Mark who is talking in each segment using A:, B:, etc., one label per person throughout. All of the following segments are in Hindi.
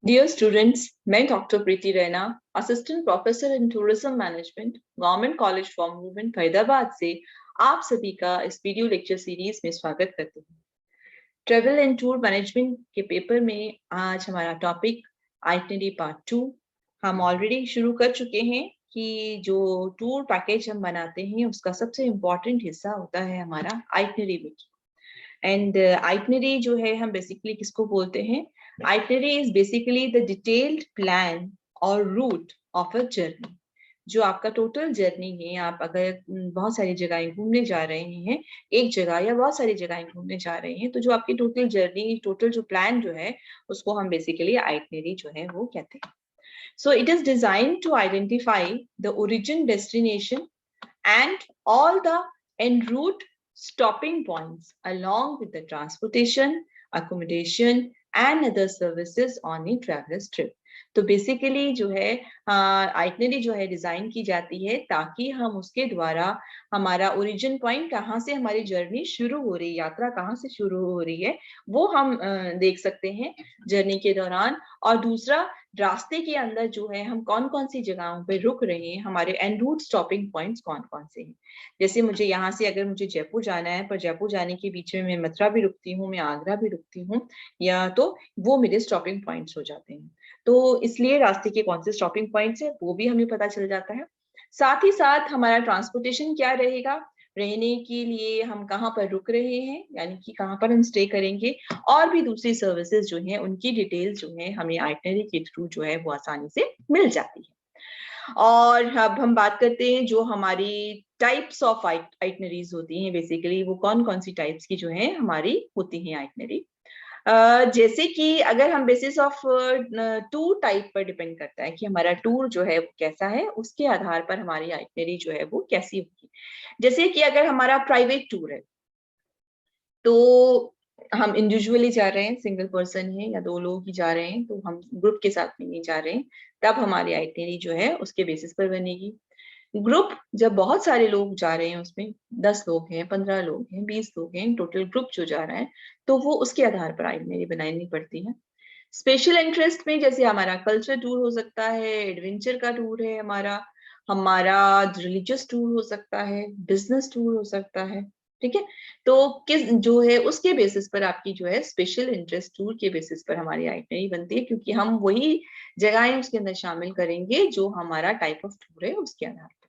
A: डियर स्टूडेंट्स, मैं doctor Preeti Raina, assistant professor in tourism management, government college for movement Faridabad से आप सभी का इस वीडियो लेक्चर सीरीज में स्वागत करती हूँ। ट्रेवल एंड टूर मैनेजमेंट के पेपर में आज हमारा टॉपिक आइटनरी पार्ट 2। हम ऑलरेडी शुरू कर चुके हैं कि जो टूर पैकेज हम बनाते हैं उसका सबसे इम्पोर्टेंट हिस्सा होता है हमारा आइटनरी बुक। एंड आइटनरी जो है हम बेसिकली किसको बोलते हैं? Itinerary is basically the detailed plan और रूट ऑफ अ जर्नी। जो आपका टोटल जर्नी है, आप अगर बहुत सारी जगहें घूमने जा रहे हैं, एक जगह या बहुत सारी जगहें घूमने जा रहे हैं, तो जो आपकी टोटल जर्नी, टोटल जो प्लान जो है उसको हम बेसिकली आइटनरी जो है वो कहते हैं। So it is design to identify the origin, destination and all the en route stopping points along with the transportation, accommodation and other services on a traveler's trip. तो बेसिकली जो है आइटनरी जो है डिजाइन की जाती है ताकि हम उसके द्वारा हमारा ओरिजिन पॉइंट, कहाँ से हमारी जर्नी शुरू हो रही है, यात्रा कहाँ से शुरू हो रही है, वो हम देख सकते हैं जर्नी के दौरान। और दूसरा, रास्ते के अंदर जो है हम कौन कौन सी जगहों पे रुक रहे हैं, हमारे एन रूट स्टॉपिंग पॉइंट्स कौन कौन से हैं। जैसे मुझे यहाँ से अगर मुझे जयपुर जाना है, पर जयपुर जाने के बीच में मैं मथुरा भी रुकती हूँ, मैं आगरा भी रुकती हूँ, या तो वो मेरे स्टॉपिंग पॉइंट्स हो जाते हैं। तो इसलिए रास्ते के कौन से स्टॉपिंग पॉइंट्स है वो भी हमें पता चल जाता है। साथ ही साथ हमारा ट्रांसपोर्टेशन क्या रहेगा, रहने के लिए हम कहाँ पर रुक रहे हैं, यानी कि कहाँ पर हम स्टे करेंगे, और भी दूसरी सर्विसेज जो हैं उनकी डिटेल्स जो है हमें आइटनरी के थ्रू जो है वो आसानी से मिल जाती है। और अब हम बात करते हैं जो हमारी टाइप्स ऑफ आइटनरीज होती हैं, बेसिकली वो कौन कौन सी टाइप्स की जो है हमारी होती हैं आइटनरी। जैसे कि अगर हम बेसिस ऑफ टूर टाइप पर डिपेंड करता है कि हमारा टूर जो है वो कैसा है, उसके आधार पर हमारी आइटनरी जो है वो कैसी होगी। जैसे कि अगर हमारा प्राइवेट टूर है तो हम इंडिविजुअली जा रहे हैं, सिंगल पर्सन है या दो लोग ही जा रहे हैं, तो हम ग्रुप के साथ में नहीं जा रहे हैं, तब हमारी आइटनरी जो है उसके बेसिस पर बनेगी। ग्रुप जब बहुत सारे लोग जा रहे हैं, उसमें 10 लोग हैं, 15 लोग हैं, 20 लोग हैं, टोटल ग्रुप जो जा रहा है, तो वो उसके आधार पर आइटनरी बनानी पड़ती है। स्पेशल इंटरेस्ट में जैसे हमारा कल्चर टूर हो सकता है, एडवेंचर का टूर है हमारा, हमारा रिलीजियस टूर हो सकता है, बिजनेस टूर हो सकता है। ठीक है, तो किस जो है उसके बेसिस पर आपकी जो है स्पेशल इंटरेस्ट टूर के बेसिस पर हमारी आइटनरी बनती है, क्योंकि हम वही जगहें उसके अंदर शामिल करेंगे जो हमारा टाइप ऑफ टूर है उसके आधार पर।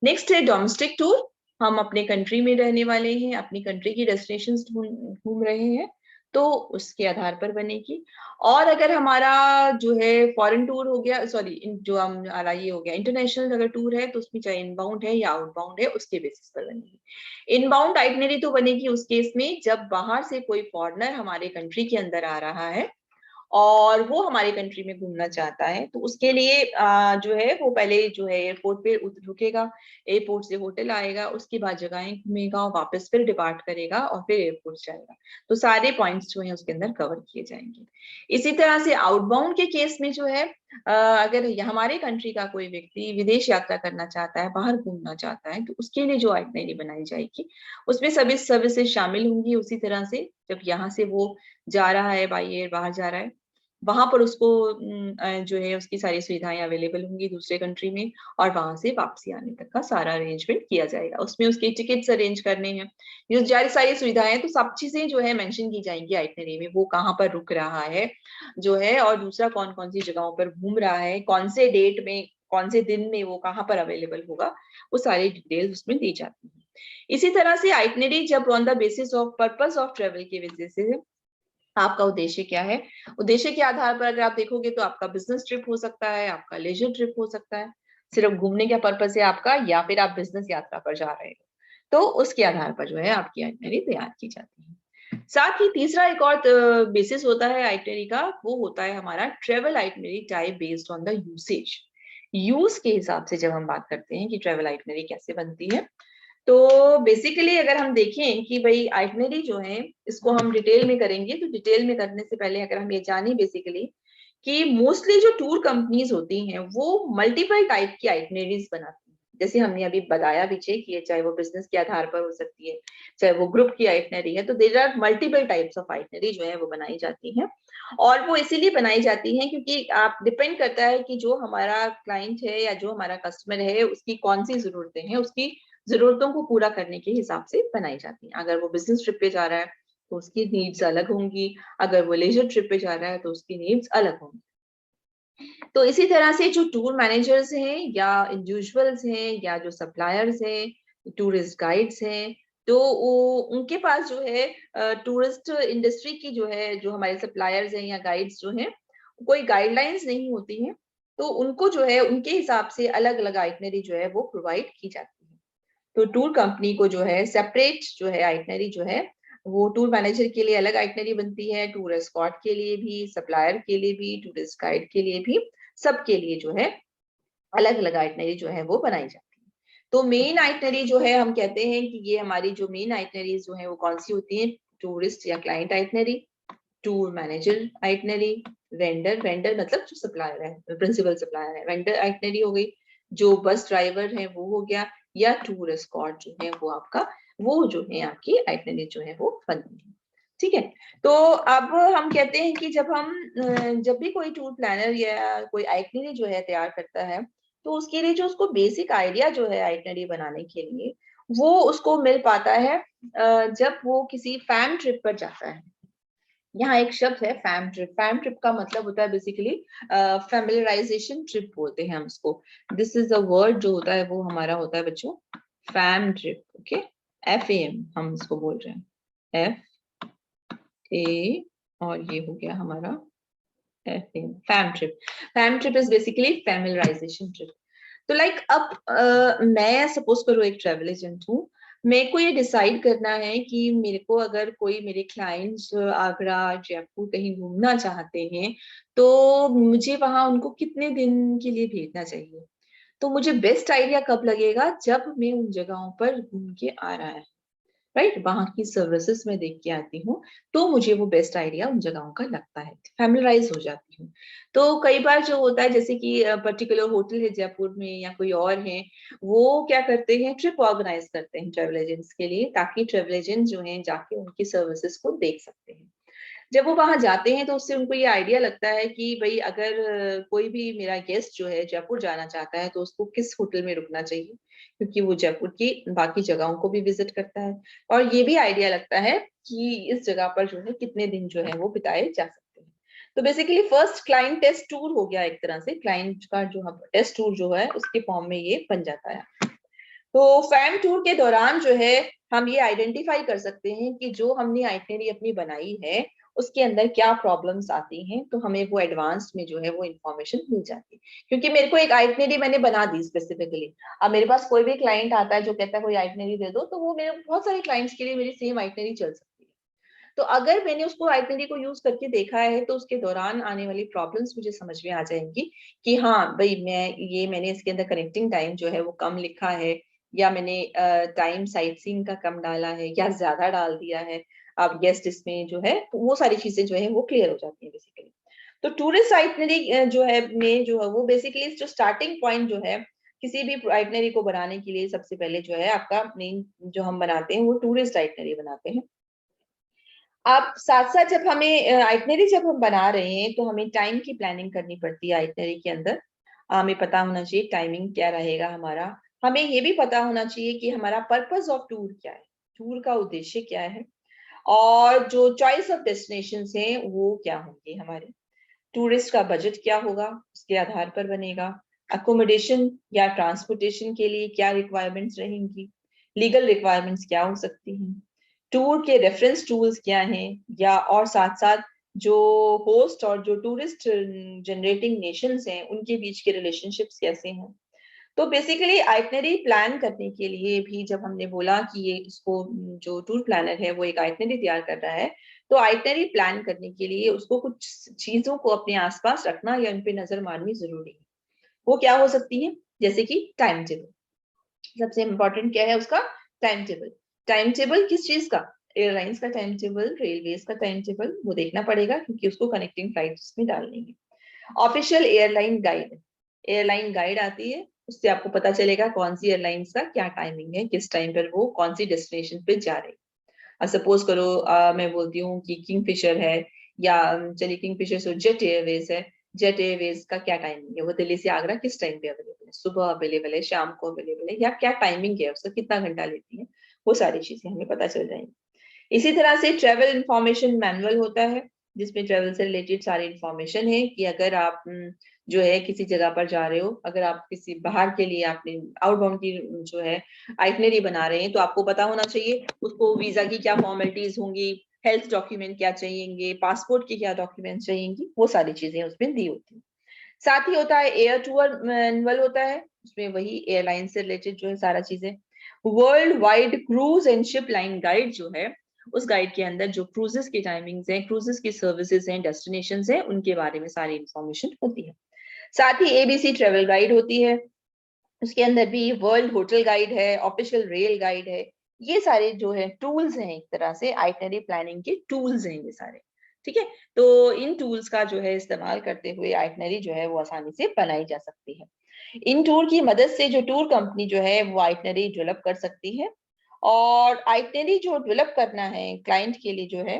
A: नेक्स्ट है डोमेस्टिक टूर। हम अपने कंट्री में रहने वाले हैं, अपनी कंट्री की डेस्टिनेशंस घूम रहे हैं, तो उसके आधार पर बनेगी। और अगर हमारा जो है फॉरेन टूर हो गया, सॉरी जो हमारा ये हो गया इंटरनेशनल अगर टूर है, तो उसमें चाहे इनबाउंड है या आउटबाउंड है उसके बेसिस पर बनेगी। इनबाउंड आइटनरी तो बनेगी उस केस में जब बाहर से कोई फॉरेनर हमारे कंट्री के अंदर आ रहा है और वो हमारी कंट्री में घूमना चाहता है, तो उसके लिए जो है वो पहले जो है एयरपोर्ट पे रुकेगा, एयरपोर्ट से होटल आएगा, उसके बाद जगहें घूमेगा और वापस फिर डिपार्ट करेगा और फिर एयरपोर्ट जाएगा। तो सारे पॉइंट्स जो है उसके अंदर कवर किए जाएंगे। इसी तरह से आउटबाउंड के केस में जो है अगर हमारे कंट्री का कोई व्यक्ति विदेश यात्रा करना चाहता है, बाहर घूमना चाहता है, तो उसके लिए जो आइटनरी बनाई जाएगी उसमें सभी सर्विसेज शामिल होंगी। उसी तरह से जब यहाँ से वो जा रहा है, बाई एयर बाहर जा रहा है, वहां पर उसको जो है उसकी सारी सुविधाएं अवेलेबल होंगी दूसरे कंट्री में, और वहां से वापसी आने तक का सारा अरेंजमेंट किया जाएगा। उसमें उसके टिकट्स अरेंज करने हैं, ये सारी सुविधाएं, तो सब चीजें जो है मेंशन की जाएंगी आइटनरी में। वो कहाँ पर रुक रहा है जो है, और दूसरा कौन कौन सी जगहों पर घूम रहा है, कौन से डेट में, कौन से दिन में वो कहाँ पर अवेलेबल होगा, वो सारी डिटेल्स उसमें दी जाती है। इसी तरह से आइटनरी जब on the basis of purpose of travel की वजह से, आपका उद्देश्य क्या है, उद्देश्य के आधार पर अगर आप देखोगे तो आपका बिजनेस ट्रिप हो सकता है, आपका लेजर ट्रिप हो सकता है, सिर्फ घूमने का पर्पस है आपका, या फिर आप बिजनेस यात्रा पर जा रहे हो, तो उसके आधार पर जो है आपकी आइटनरी तैयार की जाती है। साथ ही तीसरा एक और बेसिस होता है आइटनरी का, वो होता है हमारा travel itinerary type based on the usage. Use के हिसाब से जब हम बात करते हैं कि ट्रेवल आइटनरी कैसे बनती है, तो बेसिकली अगर हम देखें कि भाई आइटनरी जो है इसको हम डिटेल में करेंगे, तो डिटेल में करने से पहले अगर हम ये जाने बेसिकली कि मोस्टली जो टूर कंपनीज होती हैं वो मल्टीपल टाइप की आइटनरीज बनाती हैं। जैसे हमने अभी बताया पीछे कि चाहे वो बिजनेस के आधार पर हो सकती है, चाहे वो ग्रुप की आइटनरी है, तो there are multiple types of itinerary जो है वो बनाई जाती हैं। और वो इसीलिए बनाई जाती हैं क्योंकि आप डिपेंड करता है कि जो हमारा क्लाइंट है या जो हमारा कस्टमर है उसकी कौन सी जरूरतें हैं, उसकी जरूरतों को पूरा करने के हिसाब से बनाई जाती हैं। अगर वो बिजनेस ट्रिप पे जा रहा है तो उसकी नीड्स अलग होंगी, अगर वो लेजर ट्रिप पे जा रहा है तो उसकी नीड्स अलग होंगी। तो इसी तरह से जो टूर मैनेजर्स हैं या इंडिविजुअल्स हैं या जो सप्लायर्स हैं, टूरिस्ट गाइड्स हैं, तो उनके पास जो है टूरिस्ट इंडस्ट्री की जो है, जो हमारे सप्लायर्स हैं या गाइड्स जो हैं, कोई गाइडलाइंस नहीं होती हैं, तो उनको जो है उनके हिसाब से अलग अलग आइटनरी जो है वो प्रोवाइड की जाती है। तो टूर कंपनी को जो है सेपरेट जो है आइटनरी जो है वो टूर मैनेजर के लिए अलग आइटनरी बनती है, टूर एस्कॉर्ट के लिए भी, सप्लायर के लिए भी, टूरिस्ट गाइड के लिए भी, सबके लिए जो है अलग अलग आइटनरी जो है वो बनाई जाती है। तो मेन आइटनरी जो है हम कहते हैं कि ये हमारी जो मेन आइटनरीज जो है वो कौन सी होती है, टूरिस्ट या client itinerary, tour manager itinerary, vendor, vendor मतलब जो सप्लायर है, प्रिंसिपल सप्लायर है, वेंडर आइटनरी हो गई, जो बस ड्राइवर है वो हो गया, या टूर एस्कॉर्ट जो है वो आपका, वो जो है आपकी आइटनरी जो है वो बनती है। ठीक है। तो अब हम कहते हैं कि जब भी कोई टूर प्लानर या कोई आइटनरी जो है तैयार करता है, तो उसके लिए जो उसको बेसिक आइडिया जो है आइटनरी बनाने के लिए, वो उसको मिल पाता है जब वो किसी फैम ट्रिप पर जाता है। यहाँ एक शब्द है फैम ट्रिप। फैम ट्रिप का मतलब होता है बेसिकली फैमिलराइजेशन ट्रिप बोलते हैं हम उसको। दिस इज अ वर्ड जो होता है वो हमारा होता है बच्चों फैम ट्रिप। ओके, FAM हम इसको बोल रहे हैं, FA, और ये हो गया हमारा FAM, fam trip. Fam trip is basically familiarization trip. तो लाइक अब मैं सपोज करो एक ट्रेवल एजेंट हूँ, मेरे को ये डिसाइड करना है कि मेरे को अगर कोई मेरे क्लाइंट्स आगरा जयपुर कहीं घूमना चाहते हैं, तो मुझे वहां उनको कितने दिन के लिए भेजना चाहिए। तो मुझे बेस्ट आइडिया कब लगेगा, जब मैं उन जगहों पर घूम के आ रहा है, राइट, वहां की सर्विसेज में देख के आती हूँ, तो मुझे वो बेस्ट आइडिया उन जगहों का लगता है, फैमिलराइज हो जाती हूँ। तो कई बार जो होता है जैसे कि पर्टिकुलर होटल है जयपुर में या कोई और है, वो क्या करते हैं, ट्रिप ऑर्गेनाइज करते हैं ट्रेवल एजेंट्स के लिए, ताकि ट्रेवल एजेंट जो है जाके उनकी सर्विसेज को देख सकते हैं। जब वो वहां जाते हैं तो उससे उनको ये आइडिया लगता है कि भाई अगर कोई भी मेरा गेस्ट जो है जयपुर जाना चाहता है तो उसको किस होटल में रुकना चाहिए, क्योंकि वो जयपुर की बाकी जगहों को भी विजिट करता है। और ये भी आइडिया लगता है कि इस जगह पर जो है कितने दिन जो है वो बिताए जा सकते हैं। तो basically first client test tour हो गया, एक तरह से क्लाइंट का जो टेस्ट टूर जो है उसके फॉर्म में ये बन जाता है। तो फैम टूर के दौरान जो है हम ये आइडेंटिफाई कर सकते हैं कि जो हमने आइटनरी अपनी बनाई है उसके अंदर क्या प्रॉब्लम्स आती हैं, तो हमें वो एडवांस में जो है वो इन्फॉर्मेशन मिल जाती है। क्योंकि मेरे को एक आइटनरी मैंने बना दी स्पेसिफिकली, अब मेरे पास कोई भी क्लाइंट आता है जो कहता है कोई आइटनरी दे दो, तो वो मेरे बहुत सारे क्लाइंट्स के लिए मेरी सेम आइटनरी चल सकती है। तो अगर मैंने उसको आइटनरी को यूज करके देखा है तो उसके दौरान आने वाली प्रॉब्लम्स मुझे समझ में आ जाएंगी कि हाँ भाई मैंने इसके अंदर कनेक्टिंग टाइम जो है वो कम लिखा है, या मैंने टाइम साइट सीइंग का कम डाला है या ज्यादा डाल दिया है। अब गेस्ट इसमें जो है तो वो सारी चीजें जो है वो क्लियर हो जाती है बेसिकली। तो टूरिस्ट आइटनरी जो है में जो है वो बेसिकली जो स्टार्टिंग पॉइंट जो है किसी भी आइटनरी को बनाने के लिए सबसे पहले जो है आपका मेन जो हम बनाते हैं वो टूरिस्ट आइटनरी बनाते हैं। आप साथ साथ जब हमें आइटनरी जब हम बना रहे हैं तो हमें टाइम की प्लानिंग करनी पड़ती है आइटनरी के अंदर। हमें पता होना चाहिए टाइमिंग क्या रहेगा हमारा। हमें ये भी पता होना चाहिए कि हमारा पर्पस ऑफ टूर क्या है, टूर का उद्देश्य क्या है, और जो चॉइस ऑफ डेस्टिनेशन है वो क्या होंगे हमारे, टूरिस्ट का बजट क्या होगा उसके आधार पर बनेगा, अकोमोडेशन या ट्रांसपोर्टेशन के लिए क्या रिक्वायरमेंट्स रहेंगी, लीगल रिक्वायरमेंट्स क्या हो सकती हैं, टूर के रेफरेंस टूल्स क्या हैं, या और साथ साथ जो होस्ट और जो टूरिस्ट जनरेटिंग नेशंस हैं उनके बीच के रिलेशनशिप्स कैसे हैं। तो बेसिकली आइटनरी प्लान करने के लिए भी जब हमने बोला कि ये इसको जो टूर प्लानर है वो एक आइटनरी तैयार कर रहा है, तो आइटनरी प्लान करने के लिए उसको कुछ चीजों को अपने आसपास रखना या उन पे नजर मारनी जरूरी है। वो क्या हो सकती है, जैसे कि टाइम टेबल। सबसे इम्पोर्टेंट क्या है उसका, टाइम टेबल। टाइम टेबल किस चीज का, एयरलाइंस का टाइम टेबल, रेलवेज का टाइम टेबल, वो देखना पड़ेगा क्योंकि उसको कनेक्टिंग फ्लाइट्स में डालनी है। Official airline guide, airline guide आती है उससे आपको पता चलेगा कौन सी एयरलाइंस का क्या टाइमिंग है, किस टाइम पर वो कौन सी डेस्टिनेशन पे जा रही है। सपोज करो मैं बोलती हूँ कि किंगफिशर है, या चलिए किंगफिशर से जेट एयरवेज है, जेट एयरवेज का क्या टाइमिंग है, वो दिल्ली से आगरा किस टाइम पे अवेलेबल है, सुबह अवेलेबल है, शाम को अवेलेबल है, या क्या टाइमिंग है उसका, कितना घंटा लेती है, वो सारी चीजें हमें पता चल जाएंगी। इसी तरह से ट्रेवल इंफॉर्मेशन मैनुअल होता है, जिसमें ट्रेवल से रिलेटेड सारी इंफॉर्मेशन है कि अगर आप जो है किसी जगह पर जा रहे हो, अगर आप किसी बाहर के लिए आपने आउटबाउंड की जो है आइटनरी बना रहे हैं, तो आपको पता होना चाहिए उसको वीजा की क्या फॉर्मेलिटीज होंगी, हेल्थ डॉक्यूमेंट क्या चाहिएंगे, पासपोर्ट की क्या डॉक्यूमेंट चाहिएंगी, वो सारी चीजें उसमें दी होती है। साथ ही होता है एयर टूर मैनुअल होता है, उसमें वही एयरलाइन से रिलेटेड जो है सारा चीजें। World wide cruise and ship line guide जो है, उस गाइड के अंदर जो क्रूजेस की टाइमिंग्स हैं, क्रूजेस की सर्विसेज हैं, डेस्टिनेशंस हैं, उनके बारे में सारी इंफॉर्मेशन होती है। साथ ही एबीसी ट्रेवल गाइड होती है, उसके अंदर भी वर्ल्ड होटल गाइड है, ऑफिशियल रेल गाइड है। ये सारे जो है टूल्स हैं, एक तरह से आइटनरी प्लानिंग के टूल्स हैं ये सारे। ठीक है, तो इन टूल्स का जो है इस्तेमाल करते हुए आइटनरी जो है वो आसानी से बनाई जा सकती है। इन टूल की मदद से जो टूर कंपनी जो है वो आइटनरी डेवलप कर सकती है, और आइटनरी जो डेवलप करना है क्लाइंट के लिए जो है,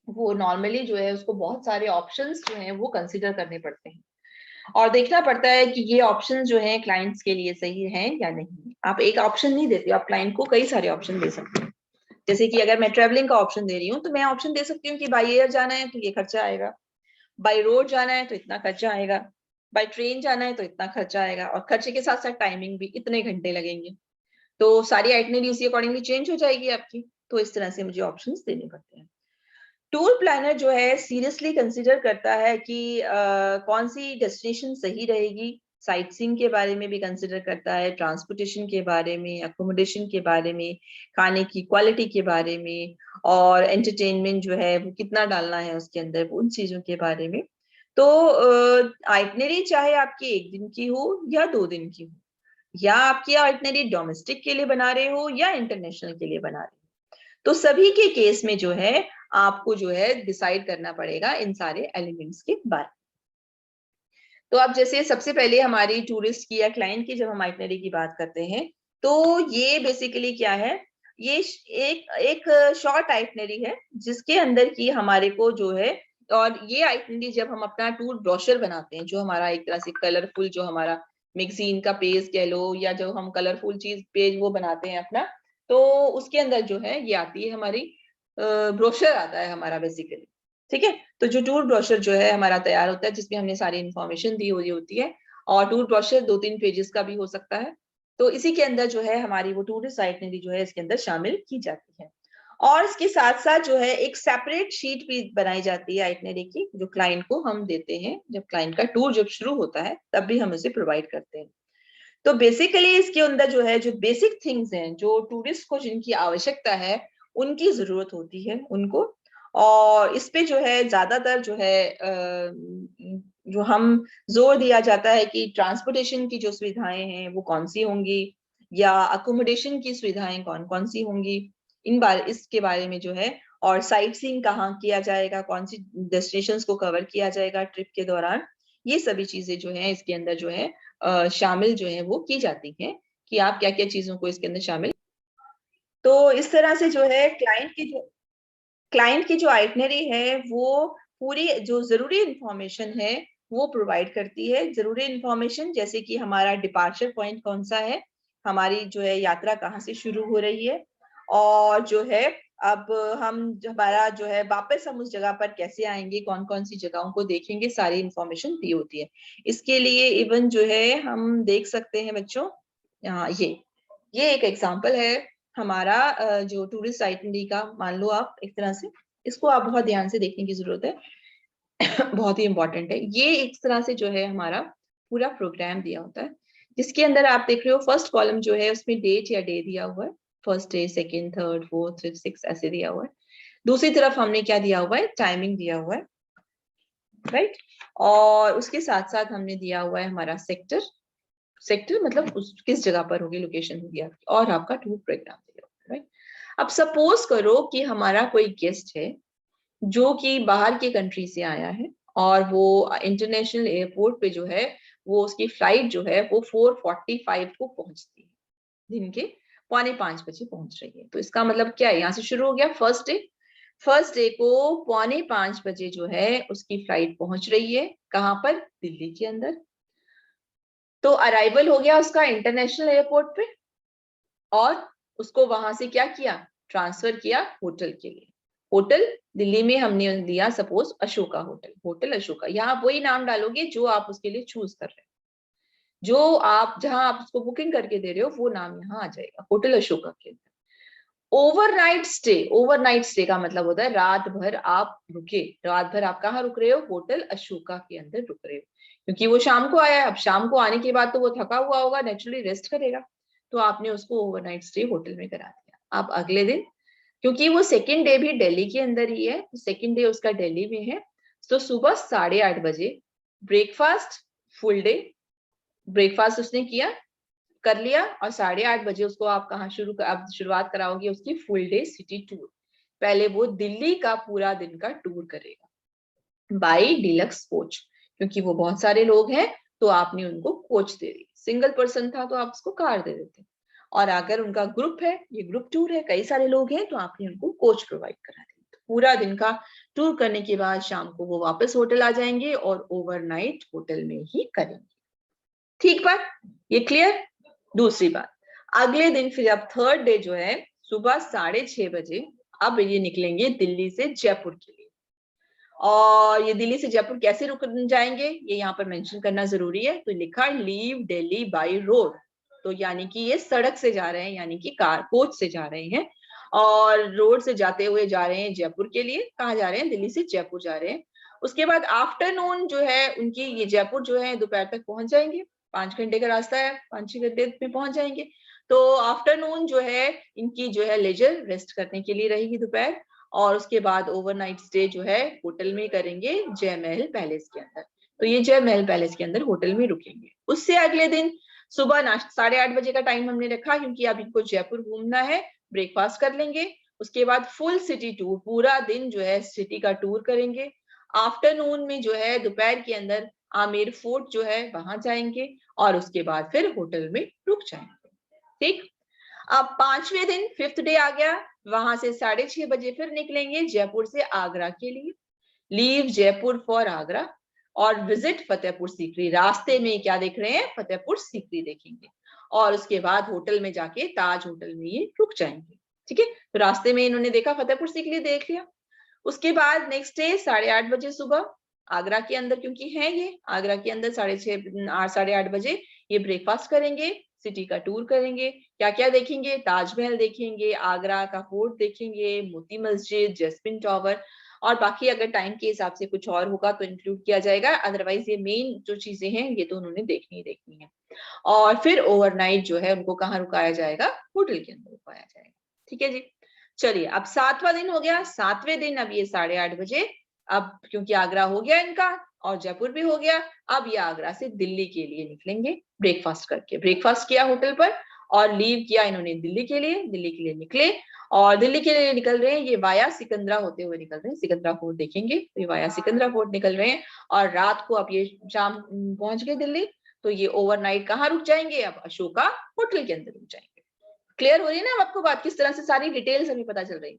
A: वो नॉर्मली जो है उसको बहुत सारे ऑप्शंस जो हैं वो कंसिडर करने पड़ते हैं, और देखना पड़ता है कि ये ऑप्शन जो है क्लाइंट्स के लिए सही है या नहीं। आप एक ऑप्शन नहीं देते, आप क्लाइंट को कई सारे ऑप्शन दे सकते हैं। जैसे कि अगर मैं ट्रेवलिंग का ऑप्शन दे रही हूँ, तो मैं ऑप्शन दे सकती हूँ कि बाई एयर जाना है तो ये खर्चा आएगा, बाई रोड जाना है तो इतना खर्चा आएगा, बाई ट्रेन जाना है तो इतना खर्चा आएगा, और खर्चे के साथ साथ टाइमिंग भी, इतने घंटे लगेंगे। तो सारी आइटनरी उसी अकॉर्डिंगली चेंज हो जाएगी आपकी। तो इस तरह से मुझे ऑप्शंस देने पड़ते हैं। टूर प्लानर जो है सीरियसली कंसिडर करता है कि कौन सी डेस्टिनेशन सही रहेगी, साइट सीइंग के बारे में भी कंसिडर करता है, ट्रांसपोर्टेशन के बारे में, अकोमोडेशन के बारे में, खाने की क्वालिटी के बारे में, और एंटरटेनमेंट जो है वो कितना डालना है उसके अंदर, उन चीजों के बारे में। तो आइटनरी चाहे आपकी एक दिन की हो या 2 दिन की हो, या आपकी आइटनरी डोमेस्टिक के लिए बना रहे हो या इंटरनेशनल के लिए बना रहे हो, तो सभी के केस में जो है आपको जो है डिसाइड करना पड़ेगा इन सारे एलिमेंट्स के बारे में। तो अब जैसे सबसे पहले हमारी टूरिस्ट की या क्लाइंट की जब हम आइटनरी की बात करते हैं, तो ये बेसिकली क्या है, ये एक एक शॉर्ट आइटनरी है जिसके अंदर की हमारे को जो है, और ये आइटनरी जब हम अपना टूर ब्रोशर बनाते हैं, जो हमारा एक तरह से कलरफुल, जो हमारा मैगजीन का पेज कह लो, या जो हम कलरफुल चीज पेज वो बनाते हैं अपना, तो उसके अंदर जो है ये आती है हमारी ब्रोशर आता है हमारा बेसिकली। ठीक है, तो जो टूर ब्रोशर जो है हमारा तैयार होता है, जिसमें हमने सारी इन्फॉर्मेशन दी हुई होती है, और टूर ब्रोशर 2-3 पेजेस का भी हो सकता है। तो इसी के अंदर जो है हमारी वो टूरिस्ट आइटनरी जो है इसके अंदर शामिल की जाती है। और इसके साथ साथ जो है एक सेपरेट शीट भी बनाई जाती है आइटनरी की, जो क्लाइंट को हम देते हैं, जब क्लाइंट का टूर जब शुरू होता है तब भी हम उसे प्रोवाइड करते हैं। तो बेसिकली इसके अंदर जो है, जो बेसिक थिंग्स हैं, जो टूरिस्ट को जिनकी आवश्यकता है, उनकी जरूरत होती है उनको, और इस पे जो है ज्यादातर जो है जो हम जोर दिया जाता है कि ट्रांसपोर्टेशन की जो सुविधाएं हैं वो कौन सी होंगी, या अकोमोडेशन की सुविधाएं कौन कौन सी होंगी, इसके बारे में जो है, और साइट सीइंग कहाँ किया जाएगा, कौन सी डेस्टिनेशंस को कवर किया जाएगा ट्रिप के दौरान, ये सभी चीजें जो है इसके अंदर जो है शामिल जो है वो की जाती है, कि आप क्या क्या चीजों को इसके अंदर शामिल। तो इस तरह से जो है क्लाइंट की जो आइटनरी है वो पूरी जो जरूरी इंफॉर्मेशन है वो प्रोवाइड करती है। जरूरी इंफॉर्मेशन जैसे कि हमारा डिपार्चर पॉइंट कौन सा है, हमारी जो है यात्रा कहाँ से शुरू हो रही है, और जो है अब हम हमारा जो है वापस हम उस जगह पर कैसे आएंगे, कौन कौन सी जगहों को देखेंगे, सारी इंफॉर्मेशन दी होती है। इसके लिए इवन जो है हम देख सकते हैं बच्चों, यहाँ ये एक एग्जांपल है हमारा जो टूरिस्ट आइटनरी का। मान लो आप एक तरह से, इसको आप बहुत ध्यान से देखने की जरूरत है बहुत ही इंपॉर्टेंट है। ये एक तरह से जो है हमारा पूरा प्रोग्राम दिया होता है, जिसके अंदर आप देख रहे हो फर्स्ट कॉलम जो है उसमें डेट या डे दिया हुआ है, first day, second, third, fourth, fifth, six ऐसे दिया हुआ है। दूसरी तरफ हमने क्या दिया हुआ है, टाइमिंग दिया हुआ है, राइट। और उसके साथ साथ हमने दिया हुआ है हमारा सेक्टर, मतलब किस जगह पर होगी, लोकेशन होगी आपकी, और आपका टूर प्रोग्राम दिया होगा, राइट। अब सपोज करो कि हमारा कोई गेस्ट है जो कि बाहर के कंट्री से आया है, और वो इंटरनेशनल एयरपोर्ट पे जो है वो उसकी फ्लाइट जो है वो 4:45 को पहुंचती है, दिन के 4:45 बजे पहुंच रही है। तो इसका मतलब क्या है, यहाँ से शुरू हो गया फर्स्ट डे को 4:45 बजे जो है उसकी फ्लाइट पहुंच रही है, कहाँ पर, दिल्ली के अंदर। तो अराइवल हो गया उसका इंटरनेशनल एयरपोर्ट पे, और उसको वहां से क्या किया, ट्रांसफर किया होटल के लिए। होटल दिल्ली में हमने दिया suppose Ashoka hotel, hotel Ashoka, यहाँ वही नाम डालोगे जो आप उसके लिए चूज कर रहे हो, जो आप जहां आप उसको बुकिंग करके दे रहे हो वो नाम यहाँ आ जाएगा, होटल अशोका के अंदर। ओवरनाइट स्टे का मतलब होता है रात भर आप रुके, रात भर आप कहाँ रुक रहे हो, होटल अशोका के अंदर रुक रहे हो, क्योंकि वो शाम को आया है, अब शाम को आने के बाद तो वो थका हुआ होगा, नेचुरली रेस्ट करेगा, तो आपने उसको ओवरनाइट स्टे होटल में करा दिया। आप अगले दिन, क्योंकि वो सेकेंड डे भी दिल्ली के अंदर ही है, तो सेकेंड डे उसका दिल्ली में है, तो सुबह 8:30 बजे ब्रेकफास्ट, फुल डे ब्रेकफास्ट उसने किया, कर लिया, और 8:30 बजे उसको आप कहाँ आप शुरुआत कराओगे उसकी फुल डे सिटी टूर। पहले वो दिल्ली का पूरा दिन का टूर करेगा बाई डिलक्स कोच, क्योंकि वो बहुत सारे लोग हैं तो आपने उनको कोच दे दी, सिंगल पर्सन था तो आप उसको कार दे देते, और अगर उनका ग्रुप है, ये ग्रुप टूर है, कई सारे लोग हैं, तो आपने उनको कोच प्रोवाइड करा दी। तो पूरा दिन का टूर करने के बाद शाम को वो वापस होटल आ जाएंगे और ओवरनाइट होटल में ही करेंगे। ठीक बात, ये क्लियर। दूसरी बात, अगले दिन फिर अब थर्ड डे जो है सुबह 6:30 बजे अब ये निकलेंगे दिल्ली से जयपुर के लिए। और ये दिल्ली से जयपुर कैसे रुक जाएंगे ये यहाँ पर मेंशन करना जरूरी है, तो लिखा लीव दिल्ली बाय रोड, तो यानी कि ये सड़क से जा रहे हैं, यानी कि कार कोच से जा रहे हैं, और रोड से जाते हुए जा रहे हैं जयपुर के लिए। कहाँ जा रहे हैं, दिल्ली से जयपुर जा रहे हैं। उसके बाद आफ्टरनून जो है उनकी, ये जयपुर जो है दोपहर तक पहुंच जाएंगे, 5 घंटे का रास्ता है, 5-6 घंटे में पहुंच जाएंगे। तो आफ्टरनून जो है इनकी जो है लेजर रेस्ट करने के लिए रहेगी दोपहर, और उसके बाद ओवरनाइट स्टे जो है होटल में करेंगे जय महल पैलेस के अंदर। तो ये जय महल पैलेस के अंदर होटल में रुकेंगे। उससे अगले दिन सुबह 8:30 बजे का टाइम हमने रखा, क्योंकि अब इनको जयपुर घूमना है, ब्रेकफास्ट कर लेंगे, उसके बाद फुल सिटी टूर, पूरा दिन जो है सिटी का टूर करेंगे। आफ्टरनून में जो है दोपहर के अंदर आमेर फोर्ट जो है वहां जाएंगे, और उसके बाद फिर होटल में रुक जाएंगे। ठीक, अब 5वें दिन, 5th डे आ गया, वहां से 6:30 बजे फिर निकलेंगे जयपुर से आगरा के लिए, लीव जयपुर फॉर आगरा, और विजिट फतेहपुर सीकरी। रास्ते में क्या देख रहे हैं, फतेहपुर सीकरी देखेंगे, और उसके बाद होटल में जाके ताज होटल में ये रुक जाएंगे। ठीक है, तो रास्ते में इन्होंने देखा फतेहपुर सीकरी देख लिया। उसके बाद नेक्स्ट डे 8:30 बजे सुबह आगरा के अंदर, क्योंकि है ये आगरा के अंदर, 8:30 बजे ये ब्रेकफास्ट करेंगे, सिटी का टूर करेंगे। क्या क्या देखेंगे, ताजमहल देखेंगे, आगरा का फोर्ट देखेंगे, मोती मस्जिद, जैस्मिन टावर, और बाकी अगर टाइम के हिसाब से कुछ और होगा तो इंक्लूड किया जाएगा, अदरवाइज ये मेन जो चीजें हैं ये तो उन्होंने देखनी ही देखनी है। और फिर ओवरनाइट जो है उनको कहाँ रुकाया जाएगा, होटल के अंदर रुकाया जाएगा। ठीक है जी, चलिए अब 7वां दिन हो गया। 7वें दिन अब ये 8:30 बजे, अब क्योंकि आगरा हो गया इनका और जयपुर भी हो गया, अब ये आगरा से दिल्ली के लिए निकलेंगे ब्रेकफास्ट करके। ब्रेकफास्ट किया होटल पर और लीव किया इन्होंने दिल्ली के लिए, दिल्ली के लिए निकले, और दिल्ली के लिए निकल रहे हैं ये वाया सिकंदरा होते हुए निकल रहे हैं, सिकंदरा फोर्ट देखेंगे, तो ये वाया सिकंदरा फोर्ट निकल रहे हैं, और रात को अब ये शाम पहुंच गए दिल्ली, तो ये ओवरनाइट कहाँ रुक जाएंगे, अब अशोका होटल के अंदर रुक जाएंगे। क्लियर हो रही है ना अब आपको बात, किस तरह से सारी डिटेल्स अभी पता चल रही।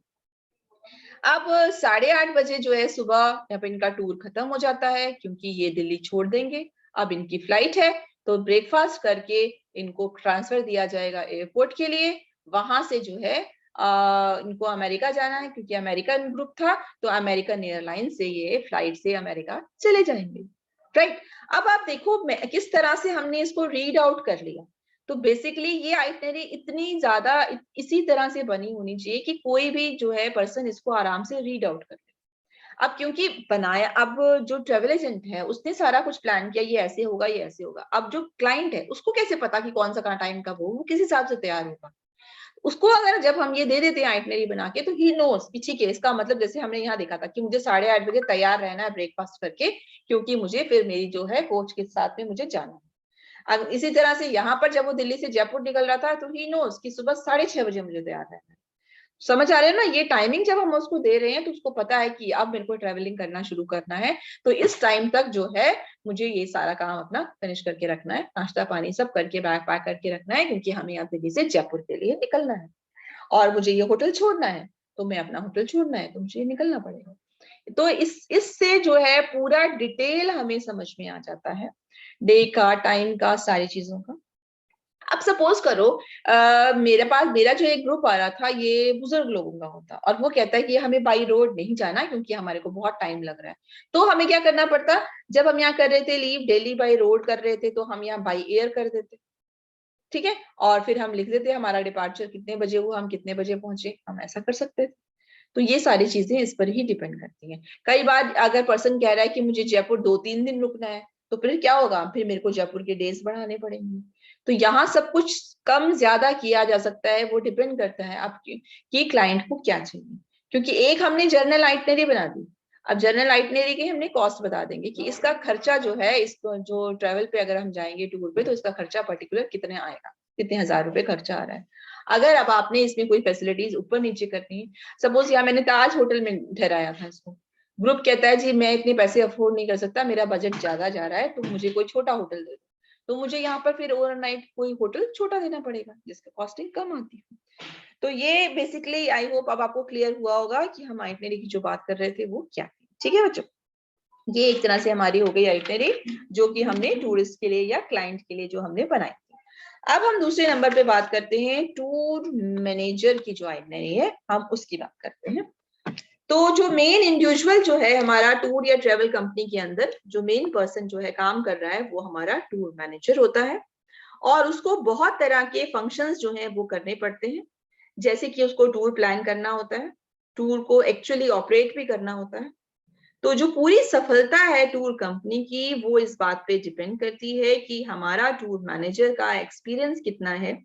A: अब 8:30 बजे जो है सुबह यहाँ पे इनका टूर खत्म हो जाता है, क्योंकि ये दिल्ली छोड़ देंगे, अब इनकी फ्लाइट है, तो ब्रेकफास्ट करके इनको ट्रांसफर दिया जाएगा एयरपोर्ट के लिए। वहां से जो है इनको अमेरिका जाना है, क्योंकि अमेरिकन ग्रुप था, तो अमेरिकन एयरलाइन से ये फ्लाइट से अमेरिका चले जाएंगे। राइट, अब आप देखो किस तरह से हमने इसको रीड आउट कर लिया। तो बेसिकली ये आइटनरी इतनी ज्यादा इसी तरह से बनी होनी चाहिए कि कोई भी जो है पर्सन इसको आराम से रीड आउट कर ले। अब क्योंकि बनाया, अब जो ट्रेवल एजेंट है उसने सारा कुछ प्लान किया, ये ऐसे होगा, ये ऐसे होगा, अब जो क्लाइंट है उसको कैसे पता कि कौन सा कहाँ टाइम कब हो, वो किस हिसाब से तैयार होगा। उसको अगर जब हम ये दे देते हैं आइटनरी बना के, तो ही नोस कि ठीक है, इसका मतलब जैसे हमने यहाँ देखा था कि मुझे 8:30 बजे तैयार रहना है ब्रेकफास्ट करके, क्योंकि मुझे फिर मेरी जो है कोच के साथ में मुझे जाना है। अब इसी तरह से यहाँ पर जब वो दिल्ली से जयपुर निकल रहा था, तो ही नोस कि सुबह 6:30 बजे मुझे तैयार रहना है। समझ आ रहे हैं ना, ये टाइमिंग जब हम उसको दे रहे हैं तो उसको पता है कि अब मेरे को ट्रेवलिंग करना शुरू करना है, तो इस टाइम तक जो है मुझे ये सारा काम अपना फिनिश करके रखना है, नाश्ता पानी सब करके बैग पैक करके रखना है, क्योंकि हमें यहाँ दिल्ली से जयपुर के लिए निकलना है और मुझे ये होटल छोड़ना है, तो मैं अपना होटल छोड़ना है तो मुझे निकलना पड़ेगा। तो इससे जो है पूरा डिटेल हमें समझ में आ जाता है, डे का, टाइम का, सारी चीजों का। अब सपोज करो मेरे पास मेरा जो एक ग्रुप आ रहा था ये बुजुर्ग लोगों का होता, और वो कहता है कि हमें बाई रोड नहीं जाना क्योंकि हमारे को बहुत टाइम लग रहा है। तो हमें क्या करना पड़ता, जब हम यहाँ कर रहे थे लीव दिल्ली बाई रोड कर रहे थे तो हम यहाँ बाई एयर कर देते, ठीक है, और फिर हम लिख देते हमारा डिपार्चर कितने बजे हुआ, हम कितने बजे पहुंचे, हम ऐसा कर सकते थे। तो ये सारी चीजें इस पर ही डिपेंड करती हैं। कई बार अगर पर्सन कह रहा है कि मुझे जयपुर 2-3 दिन रुकना है, तो फिर क्या होगा, फिर मेरे को जयपुर के डेज बढ़ाने पड़ेंगे। तो यहाँ सब कुछ कम ज्यादा किया जा सकता है, वो डिपेंड करता है आपकी कि क्लाइंट को क्या चाहिए। क्योंकि एक हमने जर्नल आइटनरी बना दी, अब जर्नल आइटनरी की हमने कॉस्ट बता देंगे कि इसका खर्चा जो है, इसको जो ट्रेवल पे अगर हम जाएंगे टूर पे तो इसका खर्चा पर्टिकुलर कितने आएगा, कितने हजार रुपए खर्चा आ रहा है। अगर अब आपने इसमें कोई फैसिलिटीज ऊपर नीचे करनी है, सपोज यहाँ मैंने ताज होटल में ठहराया था इसको, ग्रुप कहता है जी मैं इतने पैसे अफोर्ड नहीं कर सकता, मेरा बजट ज्यादा जा रहा है, तो मुझे कोई छोटा होटल दे दो, तो मुझे यहाँ पर फिर ओवरनाइट कोई होटल छोटा देना पड़ेगा जिसका कॉस्टिंग कम आती है। तो ये बेसिकली आई होप अब आपको क्लियर हुआ होगा कि हम आइटनरी की जो बात कर रहे थे वो क्या थी। ठीक है बच्चों, ये एक तरह से हमारी हो गई आइटनरी जो कि हमने टूरिस्ट के लिए या क्लाइंट के लिए जो हमने बनाई। अब हम दूसरे नंबर पे बात करते हैं टूर मैनेजर की जो आइटनरी है, हम उसकी बात करते हैं। तो जो मेन इंडिविजुअल जो है हमारा टूर या ट्रेवल कंपनी के अंदर जो मेन पर्सन जो है काम कर रहा है वो हमारा टूर मैनेजर होता है, और उसको बहुत तरह के फंक्शंस जो हैं वो करने पड़ते हैं। जैसे कि उसको टूर प्लान करना होता है, टूर को एक्चुअली ऑपरेट भी करना होता है। तो जो पूरी सफलता है टूर कंपनी की वो इस बात पे डिपेंड करती है कि हमारा टूर मैनेजर का एक्सपीरियंस कितना है,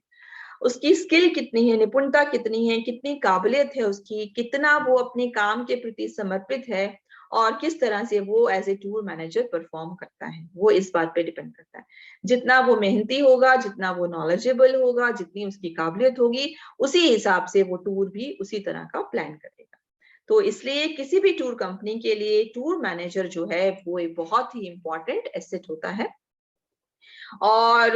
A: उसकी स्किल कितनी है, निपुणता कितनी है, कितनी काबिलियत है उसकी, कितना वो अपने काम के प्रति समर्पित है, और किस तरह से वो as a tour manager perform करता है, वो इस बात पे डिपेंड करता है। जितना वो मेहनती होगा, जितना वो नॉलेजेबल होगा, जितनी उसकी काबिलियत होगी, उसी हिसाब से वो टूर भी उसी तरह का प्लान करेगा। तो इसलिए किसी भी टूर कंपनी के लिए टूर मैनेजर जो है वो एक बहुत ही इंपॉर्टेंट एसेट होता है। और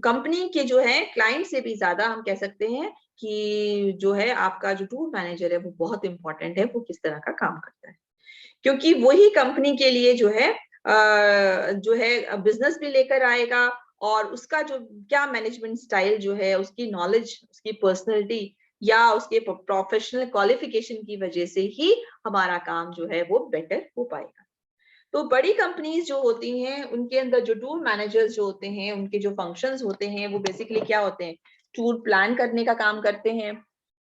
A: कंपनी के जो है क्लाइंट से भी ज्यादा हम कह सकते हैं कि जो है आपका जो टूर मैनेजर है वो बहुत इंपॉर्टेंट है, वो किस तरह का काम करता है, क्योंकि वही कंपनी के लिए जो है बिजनेस भी लेकर आएगा, और उसका जो क्या मैनेजमेंट स्टाइल जो है, उसकी नॉलेज, उसकी पर्सनैलिटी या उसके प्रोफेशनल क्वालिफिकेशन की वजह से ही हमारा काम जो है वो बेटर हो पाएगा। तो बड़ी कंपनीज जो होती हैं उनके अंदर जो टूर मैनेजर्स जो होते हैं उनके जो फंक्शंस होते हैं वो बेसिकली क्या होते हैं, टूर प्लान करने का काम करते हैं,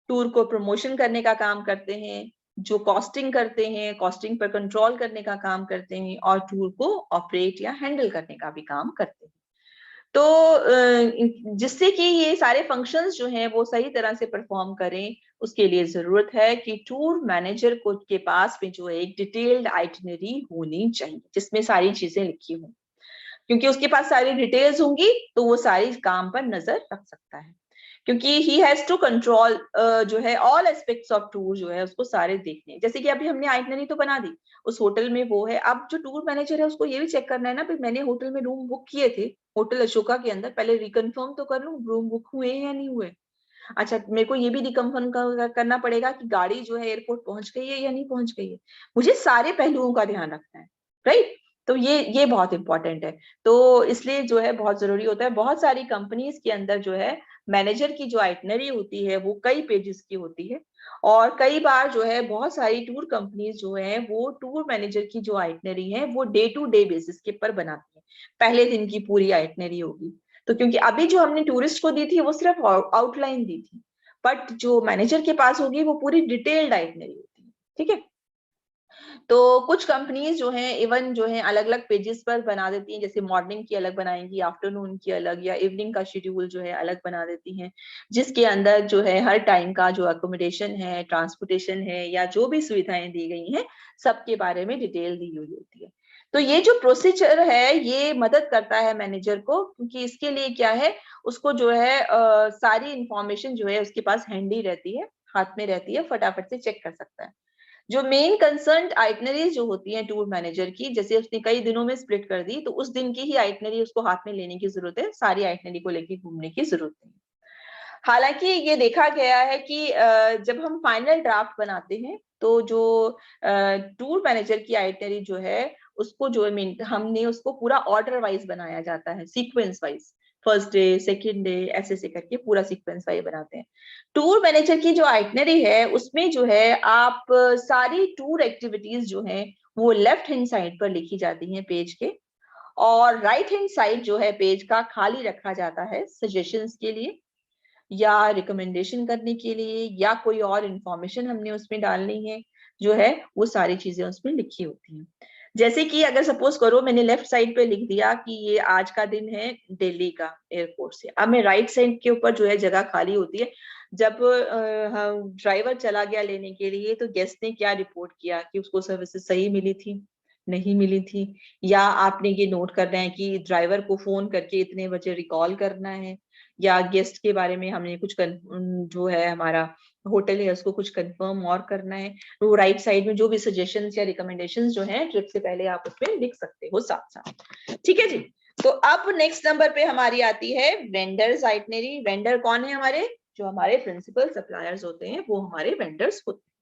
A: टूर को प्रमोशन करने का काम करते हैं, जो कॉस्टिंग करते हैं कॉस्टिंग पर कंट्रोल करने का काम करते हैं, और टूर को ऑपरेट या हैंडल करने का भी काम करते हैं। तो जिससे कि ये सारे फंक्शंस जो हैं वो सही तरह से परफॉर्म करें, उसके लिए जरूरत है कि टूर मैनेजर को के पास में जो है एक डिटेल्ड आइटिनरी होनी चाहिए जिसमें सारी चीजें लिखी हों, क्योंकि उसके पास सारी डिटेल्स होंगी तो वो सारी काम पर नजर रख सकता है, क्योंकि ही हैज टू कंट्रोल जो है ऑल एस्पेक्ट्स ऑफ टूर जो है उसको सारे देखने। जैसे कि अभी हमने आइटनरी तो बना दी, उस होटल में वो है, अब जो टूर मैनेजर है उसको ये भी चेक करना है ना, भाई मैंने होटल में रूम बुक किए थे होटल अशोका के अंदर, पहले रिकन्फर्म तो कर लूं रूम बुक हुए हैं या नहीं हुए। अच्छा, मेरे को ये भी रिकन्फर्म करना पड़ेगा कि गाड़ी जो है एयरपोर्ट पहुंच गई है या नहीं पहुंच गई है। मुझे सारे पहलुओं का ध्यान रखना है, राइट। तो ये बहुत इंपॉर्टेंट है। तो इसलिए जो है बहुत जरूरी होता है। बहुत सारी कंपनीज के अंदर जो है मैनेजर की जो आइटनरी होती है वो कई पेजेस की होती है, और कई बार जो है बहुत सारी टूर कंपनीज जो है वो टूर मैनेजर की जो आइटनरी है वो डे टू डे बेसिस के पर बनाती है। पहले दिन की पूरी आइटनरी होगी, तो क्योंकि अभी जो हमने टूरिस्ट को दी थी वो सिर्फ आउटलाइन दी थी, बट जो मैनेजर के पास होगी वो पूरी डिटेल्ड आइटनरी होती है। ठीक है, तो कुछ कंपनीज जो हैं इवन जो है अलग अलग पेजेस पर बना देती हैं, जैसे मॉर्निंग की अलग बनाएंगी, आफ्टरनून की अलग, या इवनिंग का शेड्यूल जो है अलग बना देती हैं, जिसके अंदर जो है हर टाइम का जो अकोमोडेशन है, ट्रांसपोर्टेशन है, या जो भी सुविधाएं दी गई हैं सबके बारे में डिटेल दी हुई होती है। तो ये जो प्रोसीजर है ये मदद करता है मैनेजर को, क्योंकि इसके लिए क्या है, उसको जो है सारी इंफॉर्मेशन जो है उसके पास हैंडी रहती है, हाथ में रहती है, फटाफट से चेक कर सकता है। जो मेन कंसर्न आइटनरीज जो होती हैं टूर मैनेजर की, जैसे उसने कई दिनों में स्प्लिट कर दी, तो उस दिन की ही आइटनरी उसको हाथ में लेने की जरूरत है, सारी आइटनरी को लेके घूमने की जरूरत नहीं। हालांकि ये देखा गया है कि जब हम फाइनल ड्राफ्ट बनाते हैं तो जो टूर मैनेजर की आइटनरी जो है उसको जो हमने उसको पूरा ऑर्डर वाइज बनाया जाता है, sequence wise, first day second day ऐसे ऐसे करके पूरा सीक्वेंस वाइज बनाते हैं। टूर मैनेजर की जो आइटनरी है उसमें जो है आप सारी टूर एक्टिविटीज जो है वो लेफ्ट हैंड साइड पर लिखी जाती हैं पेज के, और राइट हैंड साइड जो है पेज का खाली रखा जाता है सजेशंस के लिए या रिकमेंडेशन करने के लिए, या कोई और इंफॉर्मेशन हमने उसमें डालनी है जो है वो सारी चीजें उसमें लिखी होती हैं। जैसे कि अगर सपोज करो मैंने लेफ्ट साइड पे लिख दिया कि ये आज का दिन है दिल्ली का एयरपोर्ट से, अब मैं राइट साइड के ऊपर जो है जगह खाली होती है, जब ड्राइवर चला गया लेने के लिए तो गेस्ट ने क्या रिपोर्ट किया कि उसको सर्विसेज सही मिली थी, नहीं मिली थी, या आपने ये नोट करना है कि ड्राइवर को फोन करके इतने बजे रिकॉल करना है, या गेस्ट के बारे में हमने कुछ जो है हमारा होटल है उसको कुछ कंफर्म और करना है, तो राइट साइड में जो भी सजेशंस या रिकमेंडेशंस जो है ट्रिप से पहले आप उसमें लिख सकते हो साथ साथ। ठीक है जी। तो अब नेक्स्ट नंबर पे हमारी आती है वेंडर्स आइटनरी। वेंडर कौन है हमारे, जो हमारे प्रिंसिपल सप्लायर्स होते हैं वो हमारे वेंडर्स होते हैं।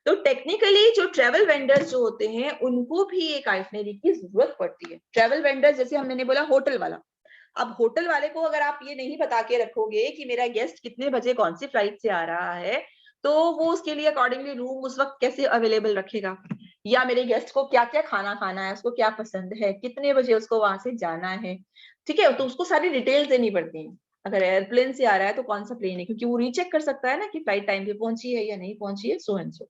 A: तो टेक्निकली जो ट्रेवल वेंडर्स जो होते हैं उनको भी एक आइटनरी की जरूरत पड़ती है। ट्रेवल वेंडर जैसे हमने बोला होटल वाला, अब होटल वाले को अगर आप ये नहीं बता के रखोगे कि मेरा गेस्ट कितने बजे कौन सी फ्लाइट से आ रहा है, तो वो उसके लिए अकॉर्डिंगली रूम उस वक्त कैसे अवेलेबल रखेगा, या मेरे गेस्ट को क्या क्या खाना खाना है, उसको क्या पसंद है, कितने बजे उसको वहां से जाना है, ठीक है, तो उसको सारी डिटेल्स देनी पड़ती है। अगर एयरप्लेन से आ रहा है तो कौन सा प्लेन है, क्योंकि वो रीचेक कर सकता है ना कि फ्लाइट टाइम पे पहुंची है या नहीं पहुंची है, सो एंड सो।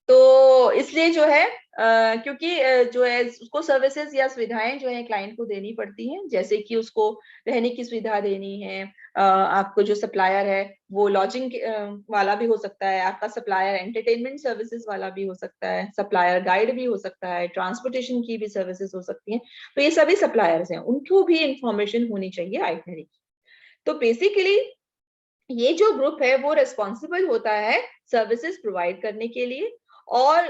A: तो इसलिए जो है क्योंकि जो है उसको सर्विसेज या सुविधाएं जो है क्लाइंट को देनी पड़ती हैं, जैसे कि उसको रहने की सुविधा देनी है, आपको जो सप्लायर है वो लॉजिंग वाला भी हो सकता है, आपका सप्लायर एंटरटेनमेंट सर्विसेज वाला भी हो सकता है, सप्लायर गाइड भी हो सकता है, ट्रांसपोर्टेशन की भी सर्विसेज हो सकती हैं। तो ये सभी सप्लायर्स हैं, उनको भी इंफॉर्मेशन होनी चाहिए आइटनरी की। तो बेसिकली ये जो ग्रुप है वो रिस्पॉन्सिबल होता है सर्विसेज प्रोवाइड करने के लिए, और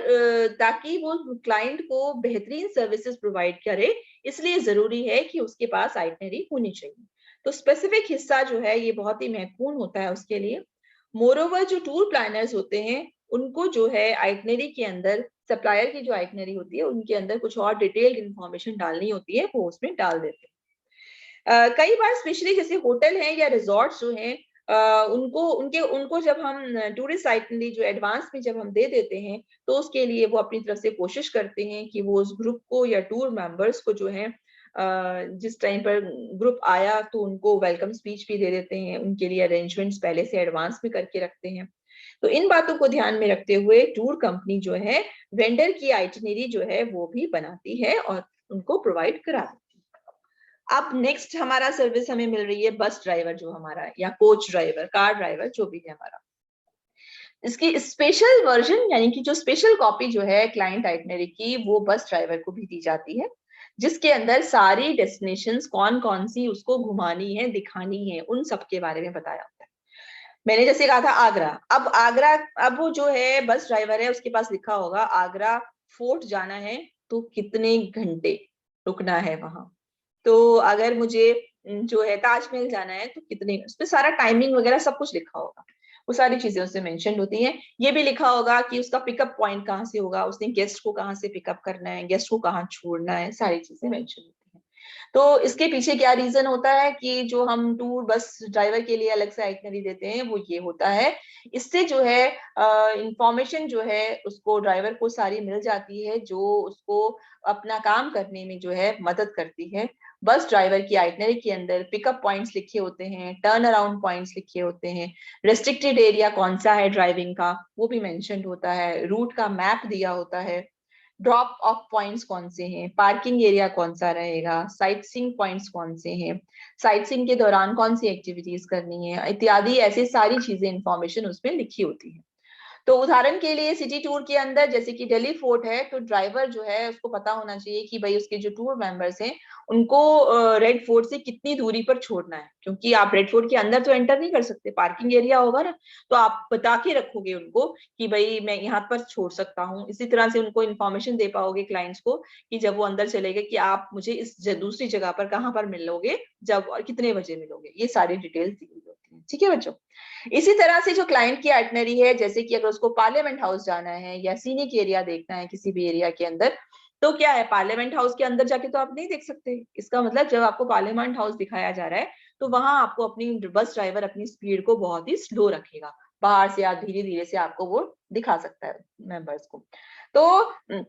A: ताकि वो क्लाइंट को बेहतरीन सर्विसेज प्रोवाइड करे, इसलिए जरूरी है कि उसके पास आइटनरी होनी चाहिए। तो स्पेसिफिक हिस्सा जो है ये बहुत ही महत्वपूर्ण होता है उसके लिए। मोरोवर जो टूर प्लानर्स होते हैं उनको जो है आइटनरी के अंदर, सप्लायर की जो आइटनरी होती है उनके अंदर कुछ और डिटेल्ड इंफॉर्मेशन डालनी होती है, वो उसमें डाल देते हैं। कई बार स्पेशली जैसे होटल हैं या रिजॉर्ट्स जो हैं, उनको जब हम टूरिस्ट आइटनरी जो एडवांस में जब हम दे देते हैं तो उसके लिए वो अपनी तरफ से कोशिश करते हैं कि वो उस ग्रुप को या टूर मेंबर्स को जो है जिस टाइम पर ग्रुप आया तो उनको वेलकम स्पीच भी दे देते हैं, उनके लिए अरेंजमेंट्स पहले से एडवांस में करके रखते हैं। तो इन बातों को ध्यान में रखते हुए टूर कंपनी जो है वेंडर की आइटनरी जो है वो भी बनाती है और उनको प्रोवाइड कराती है। अब नेक्स्ट हमारा सर्विस हमें मिल रही है बस ड्राइवर जो हमारा है, या कोच ड्राइवर, कार ड्राइवर, जो भी है हमारा। इसकी स्पेशल वर्जन यानी कि जो स्पेशल कॉपी जो है क्लाइंट आइटनरी की वो बस ड्राइवर को भी दी जाती है, जिसके अंदर सारी डेस्टिनेशंस कौन कौन सी उसको घुमानी है, दिखानी है, उन सब के बारे में बताया होता है। मैंने जैसे कहा था आगरा, अब आगरा, अब वो जो है बस ड्राइवर है उसके पास लिखा होगा आगरा फोर्ट जाना है तो कितने घंटे रुकना है वहां, तो अगर मुझे जो है ताजमहल जाना है तो कितने, उस पर सारा टाइमिंग वगैरह सब कुछ लिखा होगा, वो सारी चीजें उसमें मेंशन होती हैं। ये भी लिखा होगा कि उसका पिकअप पॉइंट कहाँ से होगा, उसने गेस्ट को कहाँ से पिकअप करना है, गेस्ट को कहाँ छोड़ना है, सारी चीजें मेंशन होती हैं। तो इसके पीछे क्या रीजन होता है कि जो हम टूर बस ड्राइवर के लिए अलग से आइटनरी देते हैं वो ये होता है, इससे जो है इंफॉर्मेशन जो है उसको ड्राइवर को सारी मिल जाती है जो उसको अपना काम करने में जो है मदद करती है। बस ड्राइवर की आइटनरी के अंदर पिकअप पॉइंट्स लिखे होते हैं, टर्न अराउंड पॉइंट्स लिखे होते हैं, रेस्ट्रिक्टेड एरिया कौन सा है ड्राइविंग का वो भी मेंशन होता है, रूट का मैप दिया होता है, ड्रॉप ऑफ पॉइंट्स कौन से हैं, पार्किंग एरिया कौन सा रहेगा, साइट सीइंग पॉइंट्स कौन से हैं, साइट सीइंग के दौरान कौन सी एक्टिविटीज करनी है, इत्यादि ऐसी सारी चीजें इंफॉर्मेशन उसमें लिखी होती है। तो उदाहरण के लिए सिटी टूर के अंदर जैसे कि दिल्ली फोर्ट है, तो ड्राइवर जो है उसको पता होना चाहिए कि भाई उसके जो टूर मेंबर्स हैं उनको रेड फोर्ट से कितनी दूरी पर छोड़ना है, क्योंकि आप रेड फोर्ट के अंदर तो एंटर नहीं कर सकते, पार्किंग एरिया होगा ना, तो आप बता के रखोगे उनको कि भाई मैं यहाँ पर छोड़ सकता हूँ। इसी तरह से उनको इन्फॉर्मेशन दे पाओगे क्लाइंट्स को कि जब वो अंदर चलेंगे कि आप मुझे इस दूसरी जगह पर कहाँ पर मिलोगे, जब और कितने बजे मिलोगे, ये सारी डिटेल्स दी हुई होती है। ठीक है बच्चों। इसी तरह से जो क्लाइंट की आइटनरी है, जैसे कि अगर उसको पार्लियामेंट हाउस जाना है या सीनिक एरिया देखना है किसी भी एरिया के अंदर, तो क्या है, पार्लियामेंट हाउस के अंदर जाके तो आप नहीं देख सकते। इसका मतलब जब आपको पार्लियामेंट हाउस दिखाया जा रहा है तो वहां आपको अपनी बस ड्राइवर अपनी स्पीड को बहुत ही स्लो रखेगा, बाहर से आप धीरे धीरे से आपको वो दिखा सकता है मेंबर्स को। तो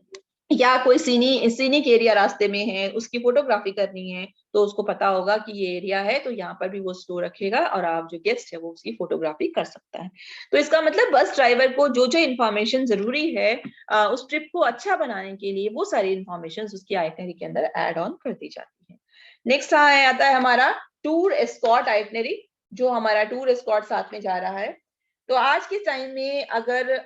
A: या कोई सीनिक एरिया रास्ते में है, उसकी फोटोग्राफी करनी है, तो उसको पता होगा कि ये एरिया है, तो यहाँ पर भी वो स्लो रखेगा और आप जो गेस्ट है वो उसकी फोटोग्राफी कर सकता है। तो इसका मतलब बस ड्राइवर को जो जो इन्फॉर्मेशन जरूरी है उस ट्रिप को अच्छा बनाने के लिए, वो सारी इन्फॉर्मेशन उसकी आइटनरी के अंदर एड ऑन कर दी जाती है। नेक्स्ट आता है हमारा टूर एस्कॉर्ट आइटनरी, जो हमारा टूर एस्कॉर्ट साथ में जा रहा है। तो आज के टाइम में अगर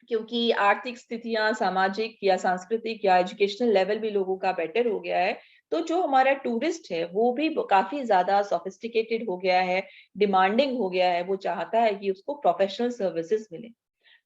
A: क्योंकि आर्थिक स्थितियां, सामाजिक या सांस्कृतिक या एजुकेशनल लेवल भी लोगों का बेटर हो गया है, तो जो हमारा टूरिस्ट है वो भी काफी ज्यादा सोफिस्टिकेटेड हो गया है, डिमांडिंग हो गया है। वो चाहता है कि उसको प्रोफेशनल सर्विसेज मिले,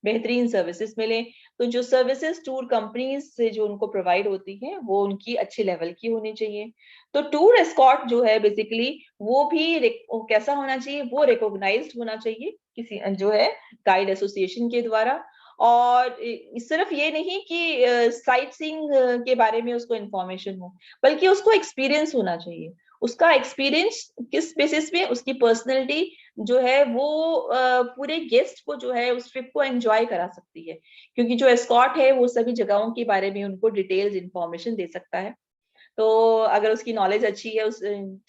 A: बेहतरीन सर्विसेज मिले। तो जो सर्विसेज टूर कंपनीज से जो उनको प्रोवाइड होती हैं वो उनकी अच्छे लेवल की होनी चाहिए। तो टूर एस्कॉर्ट जो है बेसिकली वो भी कैसा होना चाहिए, वो रिकॉग्नाइज्ड होना चाहिए किसी जो है गाइड एसोसिएशन के द्वारा। और सिर्फ ये नहीं कि साइट सीइंग के बारे में उसको इंफॉर्मेशन हो, बल्कि उसको एक्सपीरियंस होना चाहिए। उसका एक्सपीरियंस किस बेसिस पे, उसकी पर्सनैलिटी जो है वो पूरे गेस्ट को जो है उस ट्रिप को एंजॉय करा सकती है, क्योंकि जो एस्कॉर्ट है वो सभी जगहों के बारे में उनको डिटेल्स इंफॉर्मेशन दे सकता है। तो अगर उसकी नॉलेज अच्छी है, उस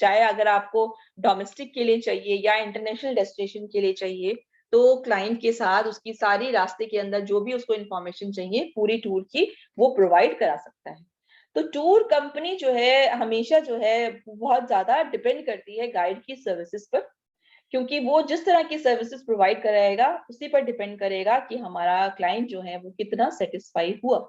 A: चाहे अगर आपको डोमेस्टिक के लिए चाहिए या इंटरनेशनल डेस्टिनेशन के लिए चाहिए, तो क्लाइंट के साथ उसकी सारी रास्ते के अंदर जो भी उसको इन्फॉर्मेशन चाहिए पूरी टूर की, वो प्रोवाइड करा सकता है। तो टूर कंपनी जो है हमेशा जो है बहुत ज्यादा डिपेंड करती है गाइड की सर्विसेज पर, क्योंकि वो जिस तरह की सर्विसेज प्रोवाइड कराएगा उसी पर डिपेंड करेगा कि हमारा क्लाइंट जो है वो कितना सेटिस्फाई हुआ।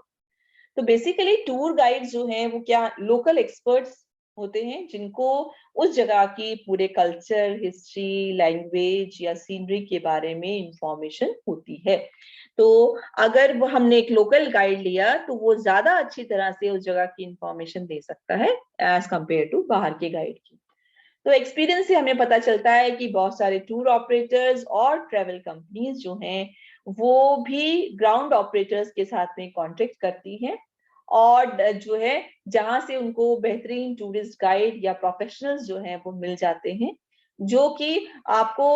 A: तो बेसिकली टूर गाइड जो हैं वो क्या लोकल एक्सपर्ट्स होते हैं, जिनको उस जगह की पूरे कल्चर, हिस्ट्री, लैंग्वेज या सीनरी के बारे में इंफॉर्मेशन होती है। तो अगर वो हमने एक लोकल गाइड लिया तो वो ज्यादा अच्छी तरह से उस जगह की इंफॉर्मेशन दे सकता है एज कंपेयर टू बाहर के गाइड की। तो एक्सपीरियंस से हमें पता चलता है कि बहुत सारे टूर ऑपरेटर्स और ट्रेवल कंपनीज जो हैं वो भी ग्राउंड ऑपरेटर्स के साथ में कॉन्ट्रैक्ट करती हैं, और जो है जहां से उनको बेहतरीन टूरिस्ट गाइड या प्रोफेशनल्स जो हैं वो मिल जाते हैं, जो कि आपको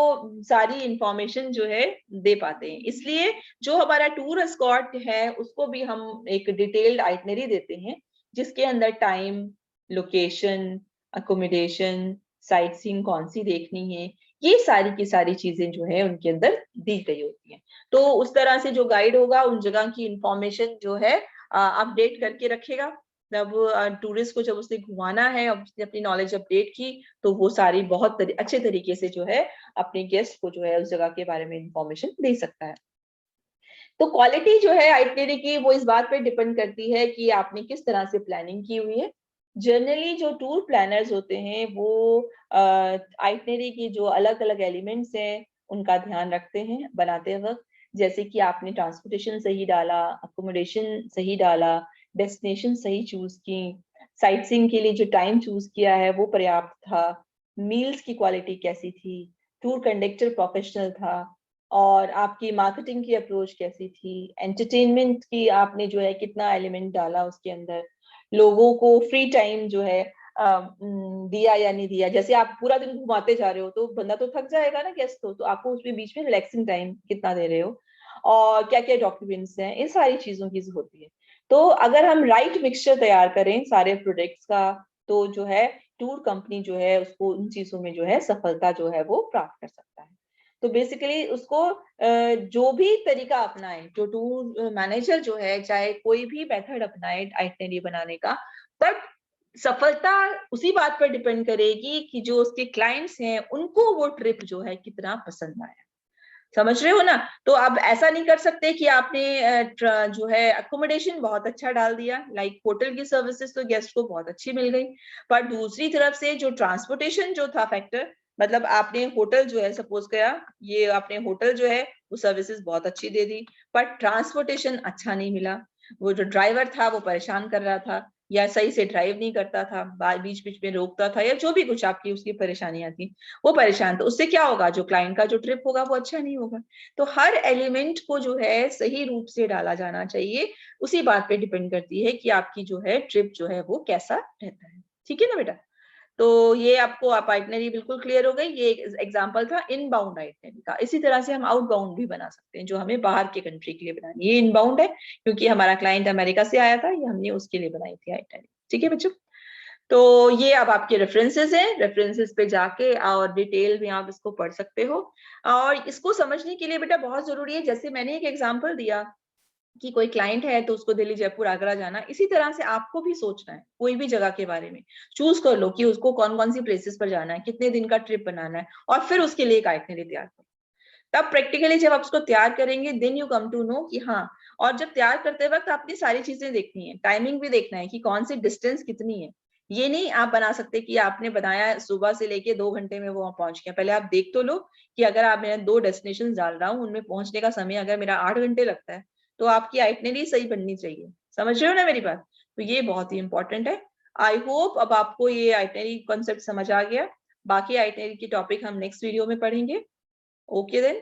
A: सारी इंफॉर्मेशन जो है दे पाते हैं। इसलिए जो हमारा टूर एस्कॉर्ट है उसको भी हम एक डिटेल्ड आइटनरी देते हैं, जिसके अंदर time, location, accommodation, sight seeing कौन सी देखनी है, ये सारी की सारी चीजें जो है उनके अंदर दी गई होती हैं। तो उस तरह से जो गाइड होगा उन जगह की इंफॉर्मेशन जो है अपडेट करके रखेगा। जब टूरिस्ट को जब उसने घुमाना है, उसने अपनी नॉलेज अपडेट की, तो वो सारी बहुत अच्छे तरीके से जो है अपने गेस्ट को जो है उस जगह के बारे में इंफॉर्मेशन दे सकता है। तो क्वालिटी जो है आइटनरी की वो इस बात पे डिपेंड करती है कि आपने किस तरह से प्लानिंग की हुई है। जनरली जो टूर प्लानर्स होते हैं वो आइटनरी की जो अलग अलग एलिमेंट्स हैं उनका ध्यान रखते हैं बनाते वक्त, जैसे कि आपने ट्रांसपोर्टेशन सही डाला, अकोमोडेशन सही डाला, डेस्टिनेशन सही चूज की, साइट सीइंग के लिए जो टाइम चूज किया है वो पर्याप्त था, मील्स की क्वालिटी कैसी थी, टूर कंडक्टर प्रोफेशनल था, और आपकी मार्केटिंग की अप्रोच कैसी थी, एंटरटेनमेंट की आपने जो है कितना एलिमेंट डाला उसके अंदर, लोगों को फ्री टाइम जो है दिया या नहीं दिया। जैसे आप पूरा दिन घुमाते जा रहे हो तो बंदा तो थक जाएगा ना गेस्ट, तो आपको उसमें बीच में रिलैक्सिंग टाइम कितना दे रहे हो, और क्या क्या डॉक्यूमेंट्स हैं, इन सारी चीजों की होती है। तो अगर हम राइट मिक्सचर तैयार करें सारे प्रोडक्ट्स का, तो जो है टूर कंपनी जो है उसको उन चीजों में जो है सफलता जो है वो प्राप्त कर सकता है। तो बेसिकली उसको जो भी तरीका अपनाए, जो टूर मैनेजर जो है चाहे कोई भी मेथड अपनाए आइटनरी बनाने का, बट सफलता उसी बात पर डिपेंड करेगी कि जो उसके क्लाइंट्स हैं उनको वो ट्रिप जो है कितना पसंद आया। समझ रहे हो ना? तो अब ऐसा नहीं कर सकते कि आपने जो है अकोमोडेशन बहुत अच्छा डाल दिया, लाइक होटल की सर्विसेज तो गेस्ट को बहुत अच्छी मिल गई, पर दूसरी तरफ से जो ट्रांसपोर्टेशन जो था फैक्टर, मतलब आपने होटल जो है सपोज किया, ये आपने होटल जो है वो सर्विसेज बहुत अच्छी दे दी, पर ट्रांसपोर्टेशन अच्छा नहीं मिला। वो जो ड्राइवर था वो परेशान कर रहा था, या सही से ड्राइव नहीं करता था, बीच बीच में रोकता था, या जो भी कुछ आपकी उसकी परेशानियां थी, वो परेशान। तो उससे क्या होगा, जो क्लाइंट का जो ट्रिप होगा वो अच्छा नहीं होगा। तो हर एलिमेंट को जो है सही रूप से डाला जाना चाहिए, उसी बात पे डिपेंड करती है कि आपकी जो है ट्रिप जो है वो कैसा रहता है। ठीक है ना बेटा? तो ये आपको आप आइटनरी बिल्कुल क्लियर हो गई। ये एक एग्जांपल था इनबाउंड आइटनरी का। इसी तरह से हम आउटबाउंड भी बना सकते हैं, जो हमें बाहर के कंट्री के लिए बनानी है। ये इनबाउंड है क्योंकि हमारा क्लाइंट अमेरिका से आया था, ये हमने उसके लिए बनाई थी आइटनरी। ठीक है बच्चों? तो ये अब आपके रेफरेंसेस हैं, रेफरेंसेस पे जाके और डिटेल में आप इसको पढ़ सकते हो। और इसको समझने के लिए बेटा बहुत जरूरी है, जैसे मैंने एक एग्जांपल दिया कि कोई क्लाइंट है तो उसको दिल्ली जयपुर आगरा जाना, इसी तरह से आपको भी सोचना है कोई भी जगह के बारे में। चूज कर लो कि उसको कौन कौन सी प्लेसेस पर जाना है, कितने दिन का ट्रिप बनाना है, और फिर उसके लिए एक आइटनरी तैयार करो। तब प्रैक्टिकली जब आप उसको तैयार करेंगे, then you come to know कि हाँ। और जब तैयार करते वक्त आपने सारी चीजें देखनी है, टाइमिंग भी देखना है कि कौन सी डिस्टेंस कितनी है। ये नहीं आप बना सकते कि आपने बनाया सुबह से लेके 2 घंटे में वो वहां पहुंच गया। पहले आप देख तो लो कि अगर आप मैं 2 डेस्टिनेशन डाल रहा हूँ, उनमें पहुंचने का समय अगर मेरा 8 घंटे लगता है, तो आपकी आइटनरी सही बननी चाहिए। समझ रहे हो ना मेरी बात? तो ये बहुत ही इंपॉर्टेंट है। आई होप अब आपको ये आइटनरी कॉन्सेप्ट समझ आ गया। बाकी आइटनरी की टॉपिक हम नेक्स्ट वीडियो में पढ़ेंगे। Okay then.